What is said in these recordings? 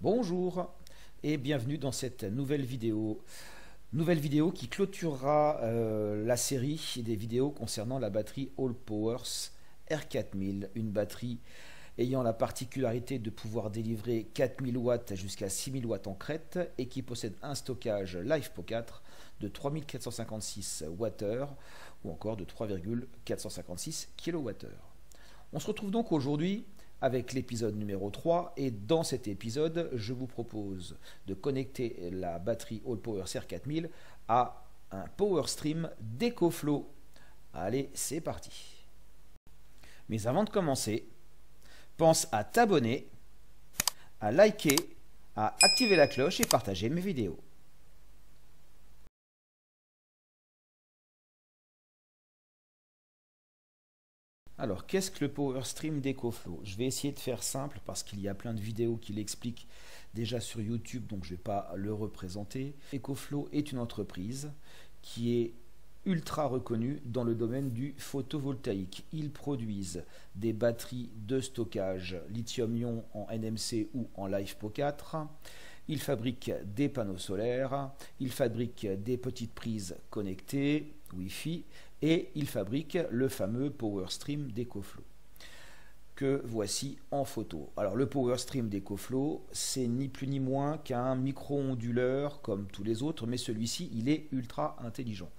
Bonjour et bienvenue dans cette nouvelle vidéo. Nouvelle vidéo qui clôturera la série des vidéos concernant la batterie Allpowers R4000, une batterie ayant la particularité de pouvoir délivrer 4000 watts jusqu'à 6000 watts en crête et qui possède un stockage LiFePO4 de 3456 Wh ou encore de 3,456 kWh. On se retrouve donc aujourd'hui avec l'épisode numéro 3 et dans cet épisode je vous propose de connecter la batterie Allpowers R4000 à un PowerStream d'EcoFlow. Allez, c'est parti. Mais avant de commencer, pense à t'abonner, à liker, à activer la cloche et partager mes vidéos. Alors, qu'est-ce que le PowerStream d'EcoFlow? Je vais essayer de faire simple parce qu'il y a plein de vidéos qui l'expliquent déjà sur YouTube, donc je ne vais pas le représenter. EcoFlow est une entreprise qui est ultra reconnue dans le domaine du photovoltaïque. Ils produisent des batteries de stockage lithium-ion en NMC ou en LiFePO4. Ils fabriquent des panneaux solaires, ils fabriquent des petites prises connectées, Wi-Fi, et ils fabriquent le fameux PowerStream d'EcoFlow que voici en photo. Alors le PowerStream d'EcoFlow, c'est ni plus ni moins qu'un micro-onduleur comme tous les autres, mais celui-ci, il est ultra intelligent.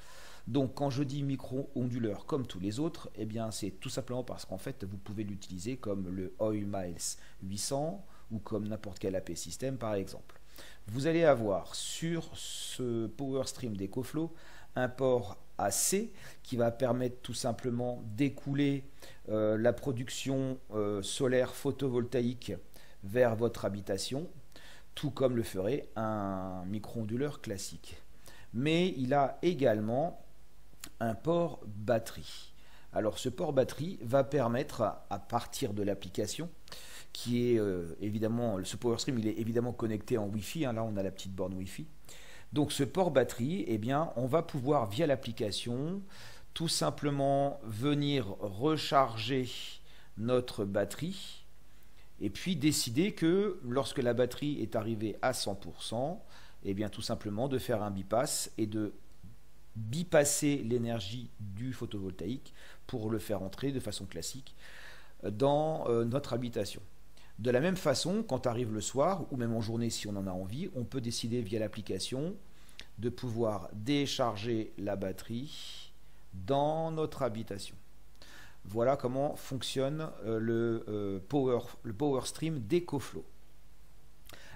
Donc quand je dis micro-onduleur comme tous les autres, eh bien c'est tout simplement parce qu'en fait vous pouvez l'utiliser comme le Oil Miles 800 ou comme n'importe quel AP système par exemple. Vous allez avoir sur ce PowerStream d'EcoFlow un port AC qui va permettre tout simplement d'écouler la production solaire photovoltaïque vers votre habitation, tout comme le ferait un micro-onduleur classique. Mais il a également un port batterie. Alors ce port batterie va permettre à partir de l'application qui est évidemment, ce PowerStream il est évidemment connecté en Wi-Fi, hein, là on a la petite borne Wi-Fi. Donc ce port batterie, eh bien, on va pouvoir via l'application tout simplement venir recharger notre batterie et puis décider que lorsque la batterie est arrivée à 100%, eh bien tout simplement de faire un bypass et de bypasser l'énergie du photovoltaïque pour le faire entrer de façon classique dans notre habitation. De la même façon, quand arrive le soir, ou même en journée si on en a envie, on peut décider via l'application de pouvoir décharger la batterie dans notre habitation. Voilà comment fonctionne le PowerStream d'EcoFlow.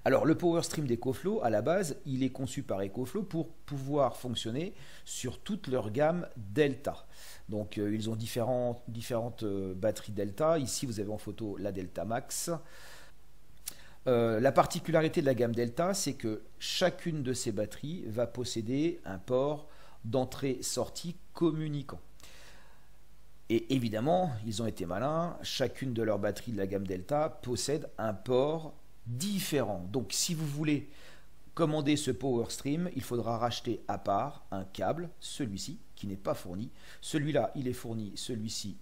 Alors le PowerStream d'EcoFlow, à la base, il est conçu par EcoFlow pour pouvoir fonctionner sur toute leur gamme Delta. Donc ils ont différentes batteries Delta. Ici, vous avez en photo la Delta Max. La particularité de la gamme Delta, c'est que chacune de ces batteries va posséder un port d'entrée-sortie communicant. Et évidemment, ils ont été malins, chacune de leurs batteries de la gamme Delta possède un port différent. Donc si vous voulez commander ce PowerStream, il faudra racheter à part un câble, celui-ci, qui n'est pas fourni. Celui-là, il est fourni, celui-ci,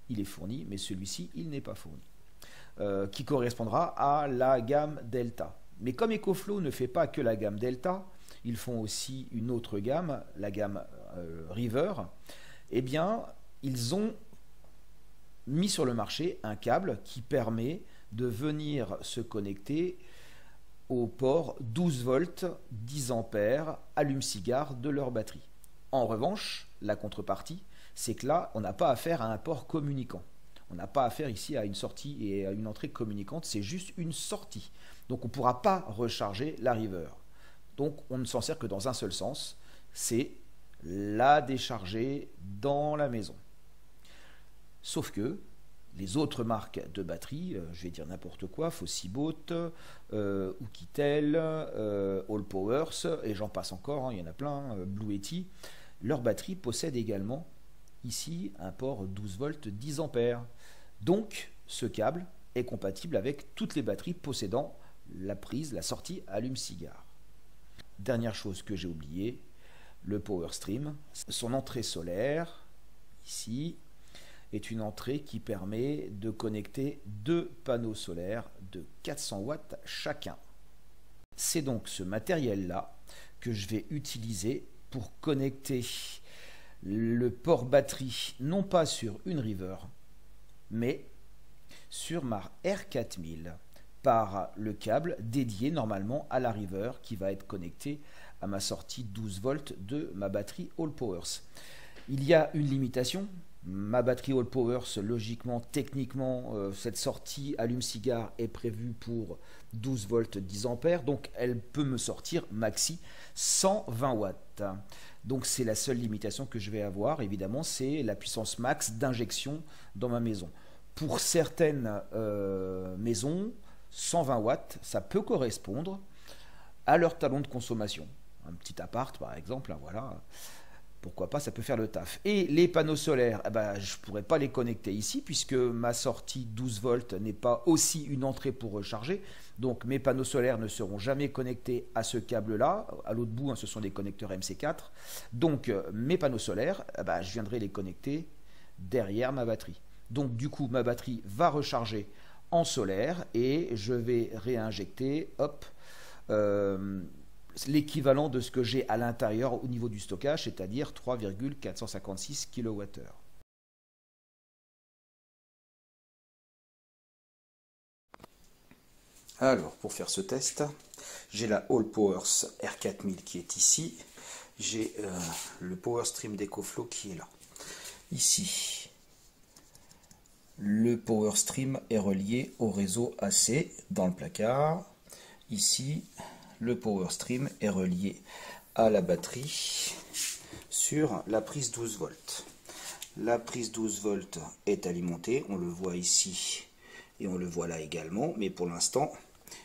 il est fourni, mais celui-ci, il n'est pas fourni. Qui correspondra à la gamme Delta. Mais comme EcoFlow ne fait pas que la gamme Delta, ils font aussi une autre gamme, la gamme River, eh bien, ils ont mis sur le marché un câble qui permet de venir se connecter au port 12 volts 10 ampères allume-cigare de leur batterie. En revanche, la contrepartie, c'est que là, on n'a pas affaire à un port communicant. On n'a pas affaire ici à une sortie et à une entrée communicante, c'est juste une sortie. Donc on ne pourra pas recharger la River. Donc on ne s'en sert que dans un seul sens, c'est la décharger dans la maison. Sauf que les autres marques de batteries, je vais dire n'importe quoi, Fossibot, Oukitel, Allpowers, et j'en passe encore, hein, il y en a plein, Blue Yeti, leurs batteries possèdent également ici un port 12 volts 10 ampères. Donc ce câble est compatible avec toutes les batteries possédant la prise, la sortie allume-cigare. Dernière chose que j'ai oubliée, le PowerStream, son entrée solaire, ici, est une entrée qui permet de connecter deux panneaux solaires de 400 watts chacun. C'est donc ce matériel-là que je vais utiliser pour connecter le port batterie, non pas sur une River, mais sur ma R4000 par le câble dédié normalement à la River qui va être connecté à ma sortie 12 volts de ma batterie All Powers. Il y a une limitation. Ma batterie All Powers, logiquement, techniquement, cette sortie allume-cigare est prévue pour 12 volts 10 ampères, donc elle peut me sortir maxi 120 watts. Donc c'est la seule limitation que je vais avoir, évidemment, c'est la puissance max d'injection dans ma maison. Pour certaines maisons, 120 watts, ça peut correspondre à leur talon de consommation. Un petit appart, par exemple, hein, voilà. Pourquoi pas, ça peut faire le taf. Et les panneaux solaires, eh ben, je ne pourrais pas les connecter ici puisque ma sortie 12 volts n'est pas aussi une entrée pour recharger. Donc mes panneaux solaires ne seront jamais connectés à ce câble-là. À l'autre bout, hein, ce sont des connecteurs MC4. Donc mes panneaux solaires, eh ben, je viendrai les connecter derrière ma batterie. Donc du coup, ma batterie va recharger en solaire et je vais réinjecter, hop, l'équivalent de ce que j'ai à l'intérieur au niveau du stockage, c'est-à-dire 3,456 kWh. Alors, pour faire ce test, j'ai la All Powers R4000 qui est ici. J'ai le Power Stream d'EcoFlow qui est là. Ici, le Power Stream est relié au réseau AC dans le placard. Ici, le Power Stream est relié à la batterie sur la prise 12 volts. La prise 12 volts est alimentée, on le voit ici et on le voit là également, mais pour l'instant,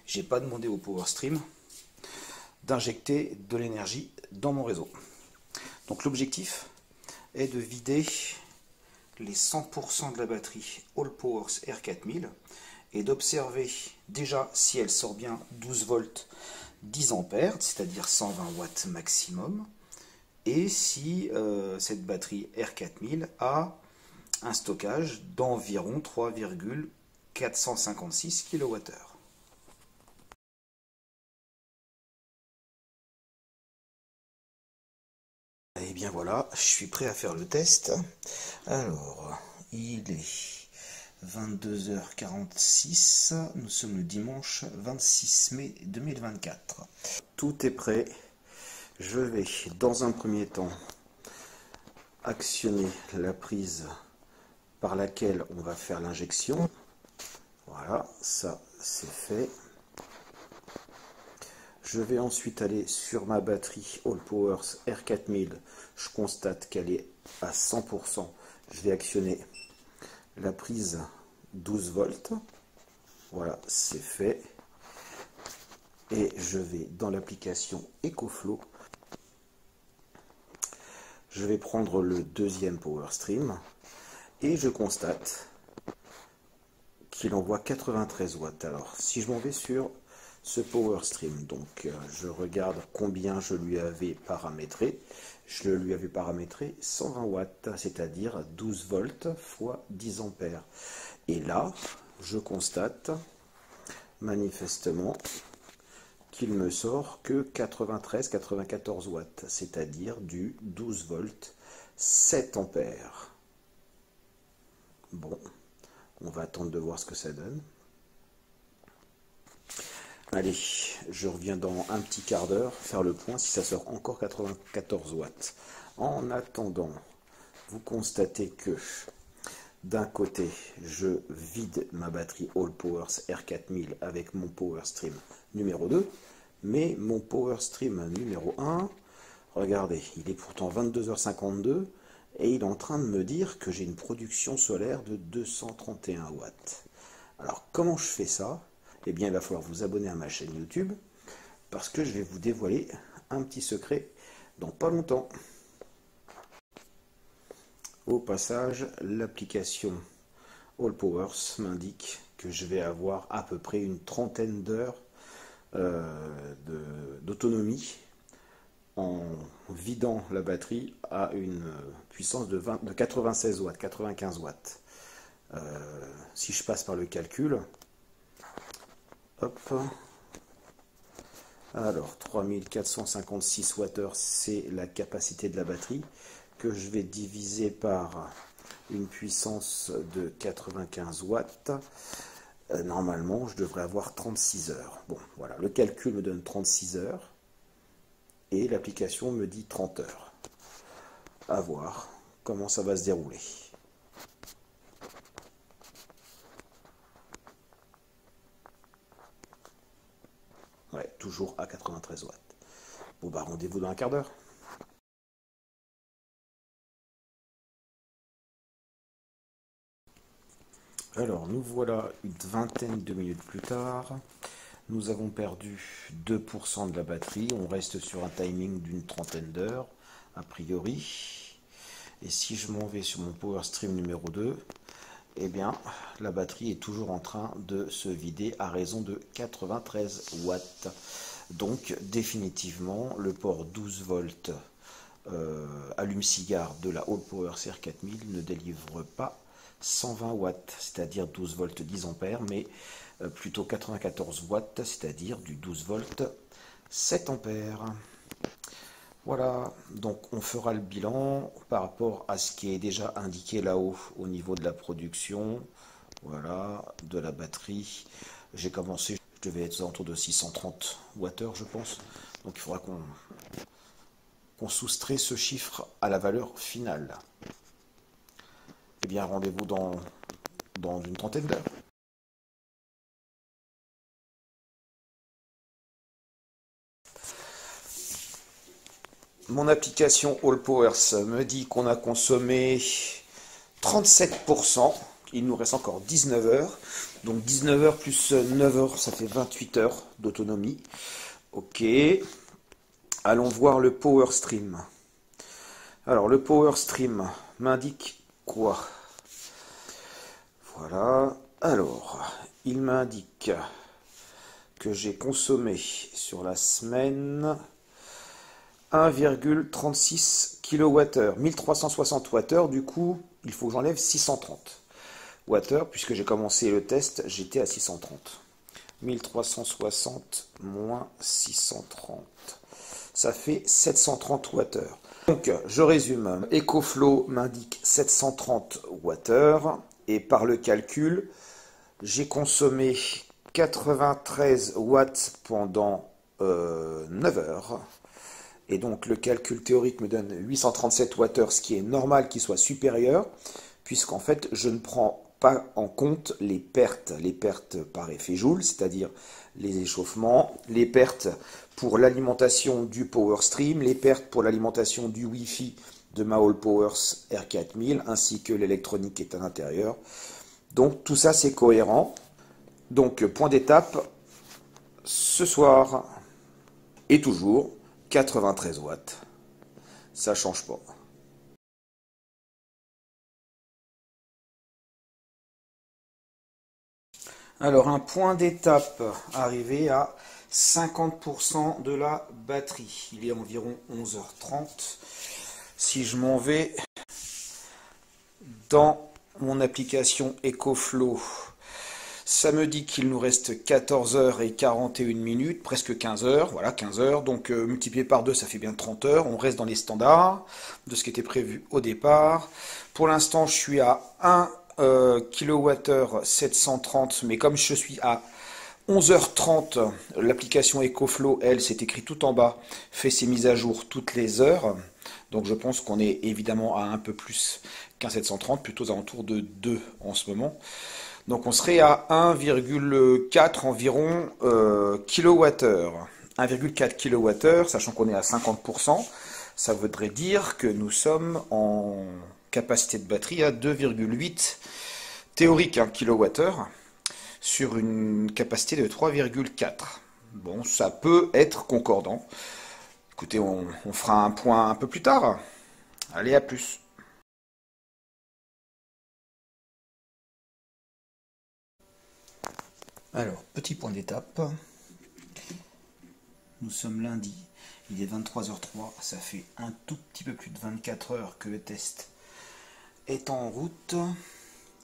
j'ai pas demandé au Power Stream d'injecter de l'énergie dans mon réseau. Donc l'objectif est de vider les 100% de la batterie All Powers R4000 et d'observer déjà si elle sort bien 12 volts 10 ampères, c'est-à-dire 120 watts maximum, et si cette batterie R4000 a un stockage d'environ 3,456 kWh. Et bien voilà, je suis prêt à faire le test. Alors, il est 22h46, nous sommes le dimanche 26 mai 2024. Tout est prêt. Je vais dans un premier temps actionner la prise par laquelle on va faire l'injection. Voilà, ça c'est fait. Je vais ensuite aller sur ma batterie All Powers R4000. Je constate qu'elle est à 100%. Je vais actionner la prise 12 volts. Voilà, c'est fait. Et je vais dans l'application EcoFlow. Je vais prendre le deuxième Power Stream. Et je constate qu'il envoie 93 watts. Alors, si je m'en vais sur ce Power Stream, donc je regarde combien je lui avais paramétré. Je lui avais paramétré 120 watts, c'est-à-dire 12 volts fois 10 ampères. Et là, je constate manifestement qu'il me sort que 93-94 watts, c'est-à-dire du 12 volts 7 ampères. Bon, on va attendre de voir ce que ça donne. Allez, je reviens dans un petit quart d'heure faire le point si ça sort encore 94 watts. En attendant, vous constatez que d'un côté, je vide ma batterie All Powers R4000 avec mon Power Stream numéro 2, mais mon Power Stream numéro 1, regardez, il est pourtant 22h52 et il est en train de me dire que j'ai une production solaire de 231 watts. Alors comment je fais ça? Eh bien, il va falloir vous abonner à ma chaîne YouTube parce que je vais vous dévoiler un petit secret dans pas longtemps. Au passage, l'application All Powers m'indique que je vais avoir à peu près une trentaine d'heures d'autonomie en vidant la batterie à une puissance de 96 watts, 95 watts. Si je passe par le calcul, hop, Alors, 3456 Wh, c'est la capacité de la batterie, que je vais diviser par une puissance de 95 watts. Normalement, je devrais avoir 36 heures. Bon, voilà, le calcul me donne 36 heures, et l'application me dit 30 heures. À voir comment ça va se dérouler. Ouais, toujours à 93 watts. Bon bah rendez-vous dans un quart d'heure. Alors nous voilà une vingtaine de minutes plus tard. Nous avons perdu 2% de la batterie. On reste sur un timing d'une trentaine d'heures, a priori. Et si je m'en vais sur mon Power Stream numéro 2, eh bien, la batterie est toujours en train de se vider à raison de 93 watts. Donc, définitivement, le port 12 volts allume-cigare de la All Power CR4000 ne délivre pas 120 watts, c'est-à-dire 12 volts 10 ampères, mais plutôt 94 watts, c'est-à-dire du 12 volts 7 ampères. Voilà, donc on fera le bilan par rapport à ce qui est déjà indiqué là-haut au niveau de la production, voilà, de la batterie. J'ai commencé, je devais être aux alentours de 630 Wh, je pense. Donc il faudra qu'on soustrait ce chiffre à la valeur finale. Eh bien, rendez-vous dans une trentaine d'heures. Mon application All Powers me dit qu'on a consommé 37%. Il nous reste encore 19 heures. Donc 19 heures plus 9 heures, ça fait 28 heures d'autonomie. Ok. Allons voir le Power Stream. Alors le Power Stream m'indique quoi? Voilà. Alors, il m'indique que j'ai consommé sur la semaine 1,36 kWh, 1360 Wh, du coup, il faut que j'enlève 630 Wh, puisque j'ai commencé le test, j'étais à 630. 1360 moins 630, ça fait 730 Wh. Donc, je résume, EcoFlow m'indique 730 Wh, et par le calcul, j'ai consommé 93 watts pendant 9 heures. Et donc le calcul théorique me donne 837 Wh, ce qui est normal qu'il soit supérieur, puisqu'en fait je ne prends pas en compte les pertes par effet Joule, c'est-à-dire les échauffements, les pertes pour l'alimentation du Power Stream, les pertes pour l'alimentation du Wi-Fi de ma All Powers R4000, ainsi que l'électronique qui est à l'intérieur. Donc tout ça c'est cohérent. Donc point d'étape, ce soir, et toujours 93 watts, ça change pas. Alors un point d'étape arrivé à 50% de la batterie. Il est environ 11h30. Si je m'en vais dans mon application EcoFlow, ça me dit qu'il nous reste 14h41, presque 15 heures, voilà 15 heures, donc multiplié par 2 ça fait bien 30 heures, on reste dans les standards de ce qui était prévu au départ. Pour l'instant je suis à 1 kWh 730, mais comme je suis à 11h30, l'application EcoFlow, elle, c'est écrit tout en bas, fait ses mises à jour toutes les heures, donc je pense qu'on est évidemment à un peu plus qu'un 730, plutôt aux alentours de 2 en ce moment. Donc on serait à 1,4 environ kWh. 1,4 kWh, sachant qu'on est à 50%, ça voudrait dire que nous sommes en capacité de batterie à 2,8 théorique kWh sur une capacité de 3,4. Bon, ça peut être concordant. Écoutez, on fera un point un peu plus tard. Allez, à plus. Alors, petit point d'étape. Nous sommes lundi, il est 23h03, ça fait un tout petit peu plus de 24 heures que le test est en route.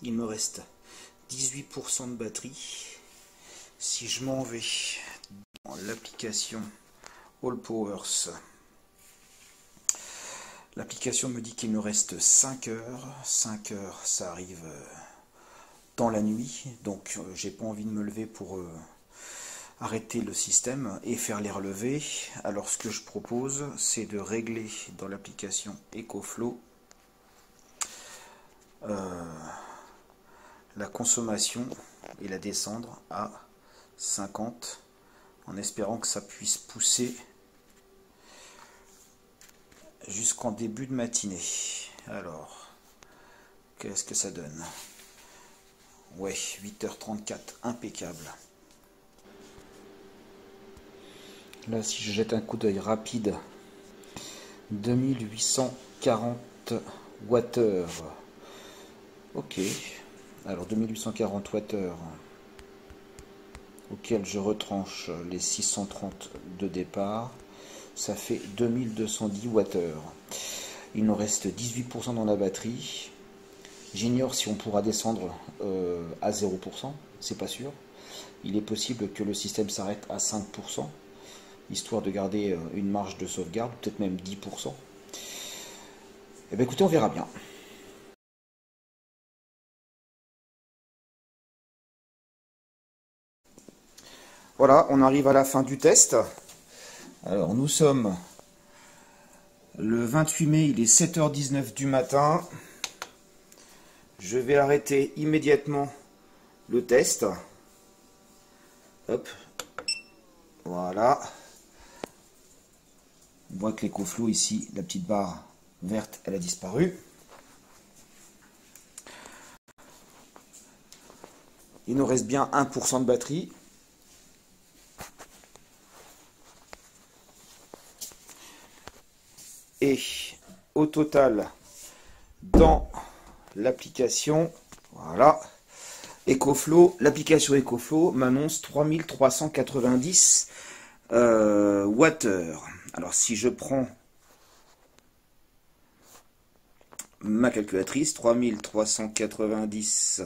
Il me reste 18% de batterie. Si je m'en vais l'application All Powers. L'application me dit qu'il me reste 5 heures. 5 heures, ça arrive dans la nuit, donc j'ai pas envie de me lever pour arrêter le système et faire les relevés. Alors ce que je propose, c'est de régler dans l'application EcoFlow la consommation et la descendre à 50 en espérant que ça puisse pousser jusqu'en début de matinée. Alors, qu'est-ce que ça donne? Ouais, 8h34, impeccable. Là, si je jette un coup d'œil rapide, 2840 Wh. Ok, alors 2840 Wh, auquel je retranche les 630 de départ, ça fait 2210 Wh. Il nous reste 18% dans la batterie. J'ignore si on pourra descendre à 0%, c'est pas sûr. Il est possible que le système s'arrête à 5%, histoire de garder une marge de sauvegarde, peut-être même 10%. Eh bien écoutez, on verra bien. Voilà, on arrive à la fin du test. Alors nous sommes le 28 mai, il est 7h19 du matin. Je vais arrêter immédiatement le test. Hop. Voilà. On voit que l'EcoFlow ici, la petite barre verte, elle a disparu. Il nous reste bien 1% de batterie. Et au total, dans l'application, voilà, EcoFlow, l'application EcoFlow m'annonce 3390 Wh. Alors si je prends ma calculatrice, 3390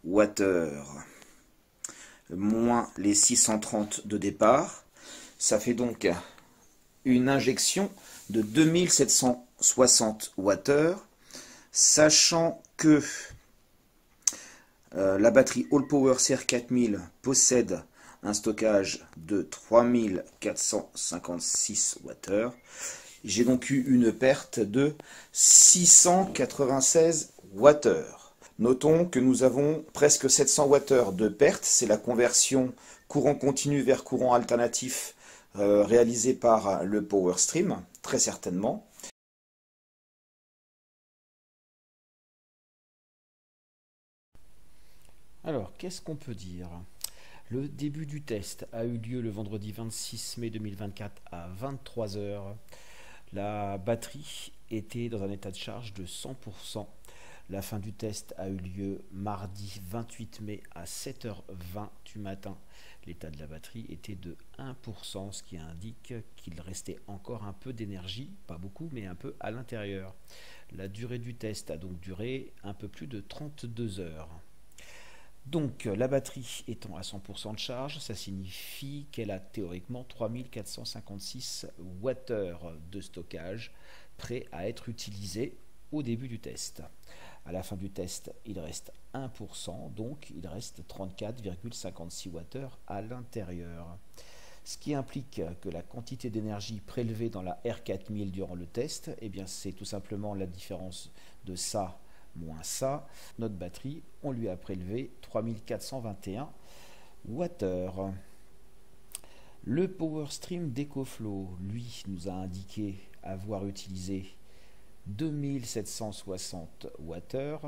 Wh moins les 630 de départ, ça fait donc une injection de 2760 Wh, sachant que la batterie All Power CR4000 possède un stockage de 3456 Wh. J'ai donc eu une perte de 696 Wh. Notons que nous avons presque 700 Wh de perte, c'est la conversion courant continu vers courant alternatif réalisée par le Power Stream, très certainement. Alors, qu'est-ce qu'on peut dire? Le début du test a eu lieu le vendredi 26 mai 2024 à 23 h. La batterie était dans un état de charge de 100%. La fin du test a eu lieu mardi 28 mai à 7h20 du matin. L'état de la batterie était de 1%, ce qui indique qu'il restait encore un peu d'énergie, pas beaucoup, mais un peu à l'intérieur. La durée du test a donc duré un peu plus de 32 heures. Donc la batterie étant à 100% de charge, ça signifie qu'elle a théoriquement 3456 Wh de stockage prêt à être utilisé au début du test. À la fin du test, il reste 1%, donc il reste 34,56 Wh à l'intérieur. Ce qui implique que la quantité d'énergie prélevée dans la R4000 durant le test, eh bien c'est tout simplement la différence de ça moins ça. Notre batterie, on lui a prélevé 3421 Wh. Le Power Stream d'EcoFlow, lui, nous a indiqué avoir utilisé 2760 Wh,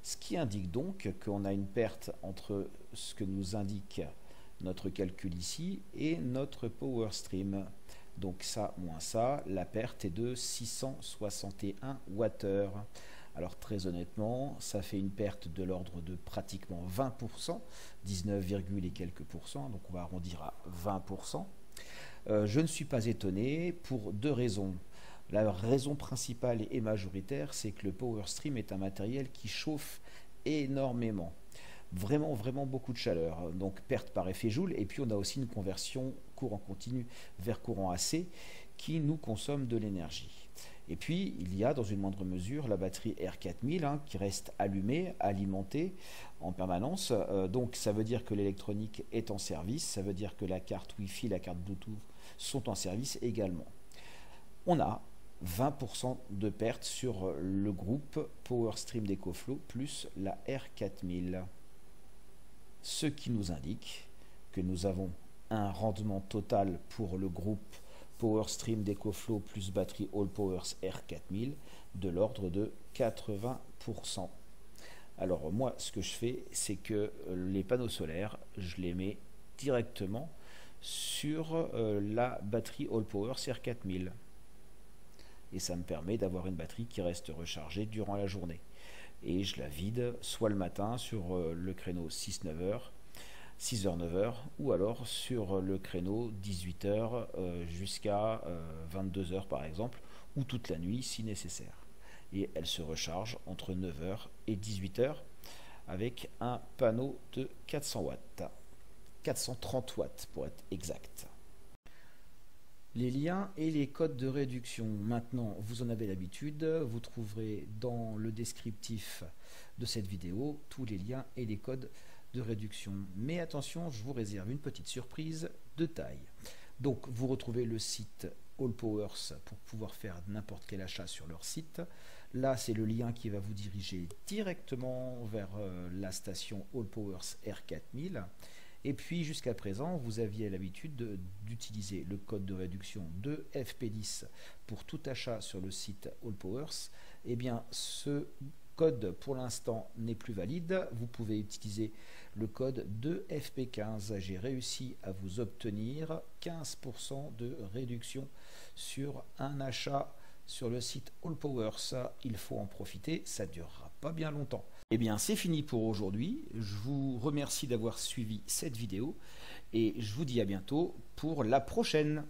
ce qui indique donc qu'on a une perte entre ce que nous indique notre calcul ici et notre Power Stream. Donc ça moins ça, la perte est de 661 Wh. Alors très honnêtement, ça fait une perte de l'ordre de pratiquement 20%, 19, et quelques pourcents, donc on va arrondir à 20%. Je ne suis pas étonné pour deux raisons. La raison principale et majoritaire, c'est que le Power Stream est un matériel qui chauffe énormément. vraiment beaucoup de chaleur, donc perte par effet Joule, et puis on a aussi une conversion courant continu vers courant AC qui nous consomme de l'énergie. Et puis il y a dans une moindre mesure la batterie R4000 qui reste allumée, alimentée en permanence, donc ça veut dire que l'électronique est en service, ça veut dire que la carte Wi-Fi, la carte Bluetooth sont en service également. On a 20% de perte sur le groupe PowerStream d'EcoFlow plus la R4000. Ce qui nous indique que nous avons un rendement total pour le groupe PowerStream d'EcoFlow plus batterie AllPowers R4000 de l'ordre de 80%. Alors moi, ce que je fais, c'est que les panneaux solaires, je les mets directement sur la batterie AllPowers R4000. Et ça me permet d'avoir une batterie qui reste rechargée durant la journée. Et je la vide soit le matin sur le créneau 6-9h, 6h-9h, ou alors sur le créneau 18h jusqu'à 22h par exemple, ou toute la nuit si nécessaire. Et elle se recharge entre 9h et 18h avec un panneau de 400 watts. 430 watts pour être exact. Les liens et les codes de réduction. Maintenant, vous en avez l'habitude. Vous trouverez dans le descriptif de cette vidéo tous les liens et les codes de réduction. Mais attention, je vous réserve une petite surprise de taille. Donc, vous retrouvez le site AllPowers pour pouvoir faire n'importe quel achat sur leur site. Là, c'est le lien qui va vous diriger directement vers la station AllPowers R4000. Et puis jusqu'à présent, vous aviez l'habitude d'utiliser le code de réduction de FP10 pour tout achat sur le site AllPowers. Eh bien, ce code pour l'instant n'est plus valide. Vous pouvez utiliser le code de FP15. J'ai réussi à vous obtenir 15% de réduction sur un achat sur le site AllPowers. Il faut en profiter, ça ne durera pas bien longtemps. Eh bien, c'est fini pour aujourd'hui. Je vous remercie d'avoir suivi cette vidéo et je vous dis à bientôt pour la prochaine.